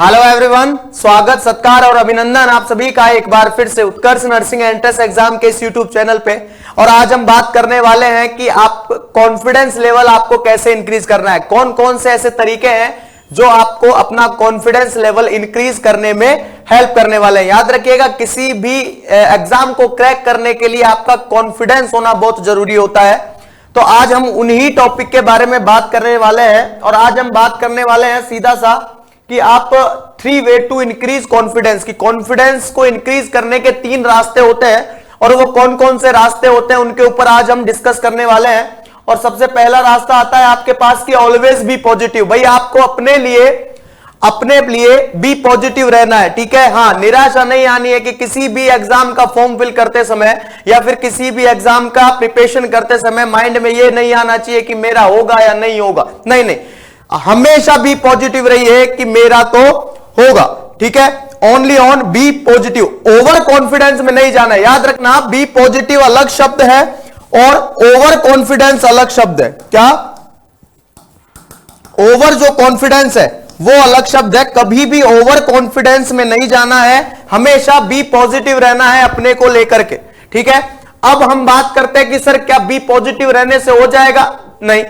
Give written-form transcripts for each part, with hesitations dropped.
Hello everyone, स्वागत सत्कार और अभिनंदन आप सभी का एक बार फिर से उत्कर्ष नर्सिंग एंट्रेंस एग्जाम के इस यूट्यूब चैनल पे। और आज हम बात करने वाले हैं कि आप कॉन्फिडेंस लेवल आपको कैसे इंक्रीज करना है, कौन कौन से ऐसे तरीके हैं जो आपको अपना कॉन्फिडेंस लेवल इंक्रीज करने में हेल्प करने वाले हैं। याद रखिएगा, किसी भी एग्जाम को क्रैक करने के लिए आपका कॉन्फिडेंस होना बहुत जरूरी होता है। तो आज हम उन्हीं टॉपिक के बारे में बात करने वाले हैं। और आज हम बात करने वाले हैं सीधा सा कि आप 3 वे टू इंक्रीज कॉन्फिडेंस, की कॉन्फिडेंस को इंक्रीज करने के 3 रास्ते होते हैं और वो कौन कौन से रास्ते होते हैं उनके ऊपर आज हम डिस्कस करने वाले हैं। और सबसे पहला रास्ता आता है आपके पास कि ऑलवेज बी पॉजिटिव। भाई आपको अपने लिए बी पॉजिटिव रहना है, ठीक है। हाँ, निराशा नहीं आनी है कि किसी भी एग्जाम का फॉर्म फिल करते समय या फिर किसी भी एग्जाम का प्रिपरेशन करते समय माइंड में ये नहीं आना चाहिए कि मेरा होगा या नहीं होगा। नहीं नहीं, हमेशा बी पॉजिटिव रहिए कि मेरा तो होगा, ठीक है। Only on be positive, over confidence में नहीं जाना है। याद रखना, बी पॉजिटिव अलग शब्द है और ओवर कॉन्फिडेंस अलग शब्द है। क्या? ओवर जो कॉन्फिडेंस है वो अलग शब्द है। कभी भी ओवर कॉन्फिडेंस में नहीं जाना है, हमेशा बी पॉजिटिव रहना है अपने को लेकर के, ठीक है। अब हम बात करते हैं कि सर क्या बी पॉजिटिव रहने से हो जाएगा? नहीं,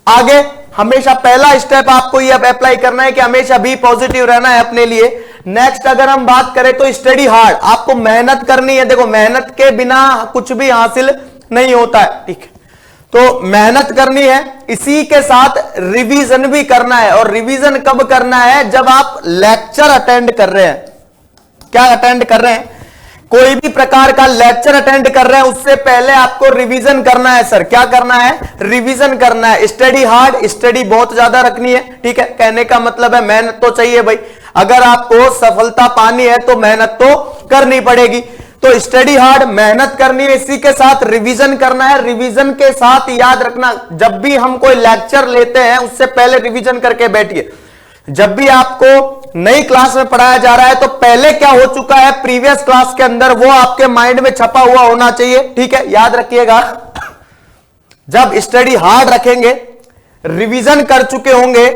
आगे हमेशा पहला स्टेप आपको ये अब अप्लाई करना है कि हमेशा भी पॉजिटिव रहना है अपने लिए। नेक्स्ट अगर हम बात करें तो स्टडी हार्ड, आपको मेहनत करनी है। देखो, मेहनत के बिना कुछ भी हासिल नहीं होता है, ठीक है। तो मेहनत करनी है, इसी के साथ रिवीजन भी करना है। और रिवीजन कब करना है? जब आप लेक्चर अटेंड कर रहे हैं। क्या अटेंड कर रहे हैं? कोई भी प्रकार का लेक्चर अटेंड कर रहे हैं उससे पहले आपको रिवीजन करना है। सर क्या करना है? रिवीजन करना है। स्टडी हार्ड, स्टडी बहुत ज्यादा रखनी है, ठीक है। कहने का मतलब है मेहनत तो चाहिए भाई, अगर आपको सफलता पानी है तो मेहनत तो करनी पड़ेगी। तो स्टडी हार्ड, मेहनत करनी है, इसी के साथ रिवीजन करना है। रिवीजन के साथ याद रखना, जब भी हम कोई लेक्चर लेते हैं उससे पहले रिवीजन करके बैठिए। जब भी आपको नई क्लास में पढ़ाया जा रहा है तो पहले क्या हो चुका है प्रीवियस क्लास के अंदर, वो आपके माइंड में छपा हुआ होना चाहिए, ठीक है। याद रखिएगा, जब स्टडी हार्ड रखेंगे, रिवीजन कर चुके होंगे,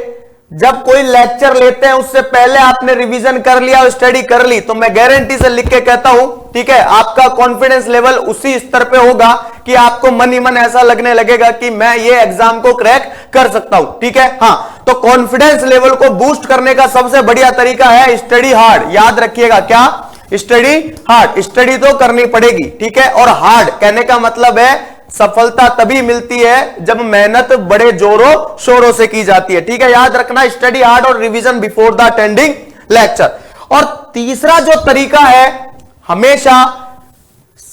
जब कोई लेक्चर लेते हैं उससे पहले आपने रिवीजन कर लिया और स्टडी कर ली, तो मैं गारंटी से लिख के कहता हूं, ठीक है, आपका कॉन्फिडेंस लेवल उसी स्तर पे होगा कि आपको मन ही मन ऐसा लगने लगेगा कि मैं ये एग्जाम को क्रैक कर सकता हूं, ठीक है। हाँ, तो कॉन्फिडेंस लेवल को बूस्ट करने का सबसे बढ़िया तरीका है स्टडी हार्ड। याद रखिएगा, क्या? Study hard. स्टडी तो करनी पड़ेगी, ठीक है। और हार्ड कहने का मतलब है सफलता तभी मिलती है जब मेहनत बड़े जोरों शोरों से की जाती है, ठीक है। याद रखना, स्टडी हार्ड और revision before the attending lecture. और तीसरा जो तरीका है हमेशा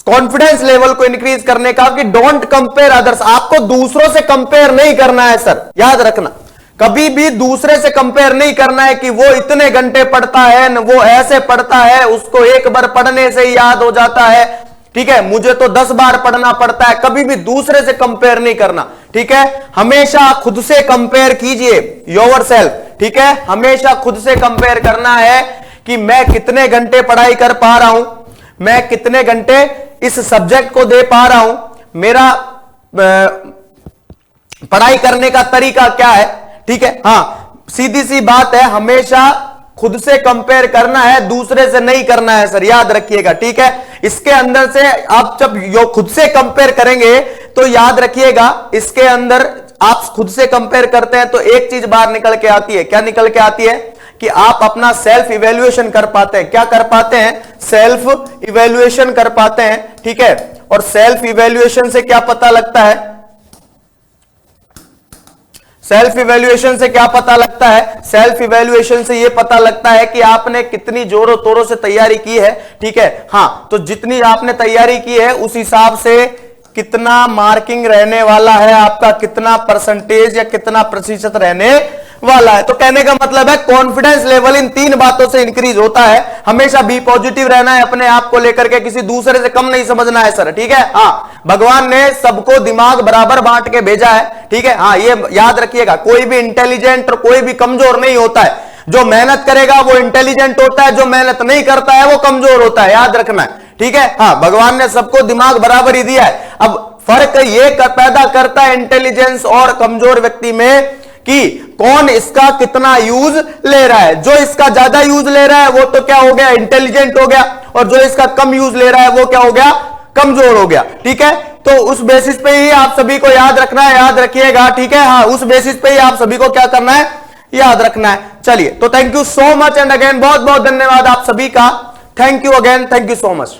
कॉन्फिडेंस लेवल को इंक्रीज करने का, कि डोंट कंपेयर अदर्स। आपको दूसरों से कंपेयर नहीं करना है सर, याद रखना, कभी भी दूसरे से कंपेयर नहीं करना है कि वो इतने घंटे पढ़ता है, वो ऐसे पढ़ता है, उसको एक बार पढ़ने से ही याद हो जाता है, ठीक है, मुझे तो 10 बार पढ़ना पड़ता है। कभी भी दूसरे से कंपेयर नहीं करना, ठीक है। हमेशा खुद से कंपेयर कीजिए, योरसेल्फ, ठीक है। हमेशा खुद से कंपेयर करना है कि मैं कितने घंटे पढ़ाई कर पा रहा हूं, मैं कितने घंटे इस सब्जेक्ट को दे पा रहा हूं, मेरा पढ़ाई करने का तरीका क्या है, ठीक है। हाँ, सीधी सी बात है, हमेशा खुद से कंपेयर करना है, दूसरे से नहीं करना है सर, याद रखिएगा, ठीक है। इसके अंदर से आप जब खुद से कंपेयर करेंगे तो याद रखिएगा, इसके अंदर आप खुद से कंपेयर करते हैं तो एक चीज बाहर निकल के आती है। क्या निकल के आती है? कि आप अपना सेल्फ इवेल्युएशन कर पाते हैं। क्या कर पाते हैं? सेल्फ इवेल्युएशन कर पाते हैं, ठीक है। और सेल्फ इवेल्युएशन से क्या पता लगता है? सेल्फ इवेल्युएशन से क्या पता लगता है? सेल्फ इवेल्युएशन से यह पता लगता है कि आपने कितनी जोरों तोरों से तैयारी की है, ठीक है। हाँ, तो जितनी आपने तैयारी की है उस हिसाब से कितना मार्किंग रहने वाला है आपका, कितना परसेंटेज या कितना प्रतिशत रहने वाला है। तो कहने का मतलब है कॉन्फिडेंस लेवल इन 3 बातों से इंक्रीज होता है। हमेशा बी पॉजिटिव रहना है अपने आप को लेकर के, किसी दूसरे से कम नहीं समझना है सर, ठीक है। हाँ, भगवान ने सबको दिमाग बराबर बांट के भेजा है, ठीक है। हाँ, ये याद रखिएगा, कोई भी इंटेलिजेंट और कोई भी कमजोर नहीं होता है। जो मेहनत करेगा वो इंटेलिजेंट होता है, जो मेहनत नहीं करता है वो कमजोर होता है, याद रखना है, ठीक है। हाँ, भगवान ने सबको दिमाग बराबर ही दिया है। अब फर्क ये पैदा करता है इंटेलिजेंस और कमजोर व्यक्ति में कि कौन इसका कितना यूज ले रहा है। जो इसका ज्यादा यूज ले रहा है वो तो क्या हो गया, इंटेलिजेंट हो गया, और जो इसका कम यूज ले रहा है वो क्या हो गया, कमजोर हो गया। ठीक है, तो उस बेसिस पे ही आप सभी को याद रखना है, याद रखिएगा। ठीक है, हाँ, उस बेसिस पे ही आप सभी को क्या करना है, याद रखना है। चलिए, तो thank you so much and again बहुत बहुत धन्यवाद आप सभी का। Thank you again, thank you so much.